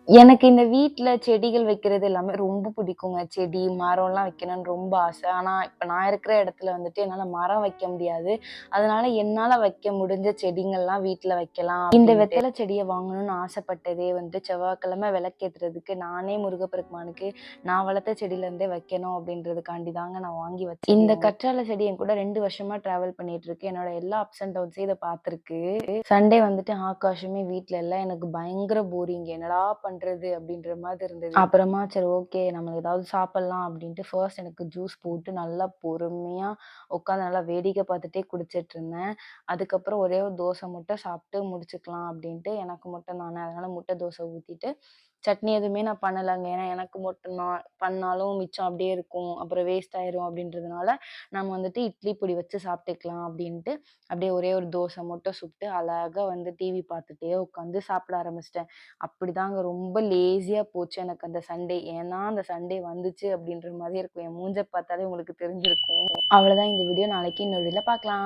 எனக்கு இந்த வீட்ல செடிகள் வைக்கிறது எல்லாமே ரொம்ப பிடிக்குங்க. செடி, மரம்லாம் வைக்கணும்னு ரொம்ப ஆசை. ஆனா, இப்ப நான் இருக்கிற இடத்துல வந்துட்டு என்னால மரம் வைக்க முடியாது. அதனால என்னால வைக்க முடிஞ்ச செடிங்கள்லாம் வீட்ல வைக்கலாம். இந்த வெத்தல செடிய வாங்கணும்னு ஆசைப்பட்டதே வந்து செவ்வாய்க்கிழமை விளக்கேத்துறதுக்கு நானே முருகப்பெருமானுக்கு நான் வளர்த்த செடியிலேருந்தே வைக்கணும் அப்படின்றதுக்காண்டி தாங்க நான் வாங்கி வச்சேன். இந்த கற்றாழை செடி என் கூட 2 வருஷமா டிராவல் பண்ணிட்டு இருக்கு. என்னோட எல்லா அப்ஸ் அண்ட் டவுன்ஸையும் இத பார்த்துருக்கு. சண்டே வந்துட்டு ஆகாஷுமே வீட்ல இல்ல. எனக்கு பயங்கர போரிங். என்னடா பண்றது? அப்படின்ற மாதிரி இருந்தது. அப்புறமா சரி ஓகே நம்ம ஏதாவது சாப்பிடலாம் அப்படின்ட்டு ஃபர்ஸ்ட் எனக்கு ஜூஸ் போட்டு நல்லா பொறுமையா உட்காந்து நல்லா வேடிக்கை பார்த்துட்டே குடிச்சிட்டு இருந்தேன். அதுக்கப்புறம் ஒரே ஒரு தோசை மட்டும் சாப்பிட்டு முடிச்சுக்கலாம் அப்படின்ட்டு எனக்கு மட்டும் தானே அதனால முட்டை தோசை ஊத்திட்டு சட்னி எதுவுமே நான் பண்ணலங்க. ஏன்னா எனக்கு மட்டும் தான் பண்ணாலும் மிச்சம் அப்படியே இருக்கும். அப்புறம் வேஸ்ட் ஆயிரும் அப்படின்றதுனால நம்ம வந்துட்டு இட்லி பொடி வச்சு சாப்பிட்டுக்கலாம் அப்படின்ட்டு அப்படியே ஒரே ஒரு தோசை மட்டும் சுட்டு அழகா வந்து டிவி பார்த்துட்டே உட்காந்து சாப்பிட ஆரம்பிச்சிட்டேன். அப்படிதாங்க ரொம்ப லேசியா போச்சு எனக்கு அந்த சண்டே. ஏன்னா அந்த சண்டே வந்துச்சு அப்படின்ற மாரி இருக்கும். என் மூஞ்ச பார்த்தாலே உங்களுக்கு தெரிஞ்சிருக்கும். அவ்வளோதான் இந்த வீடியோ. நாளைக்கு இன்னொரு வீடியோல பார்க்கலாம்.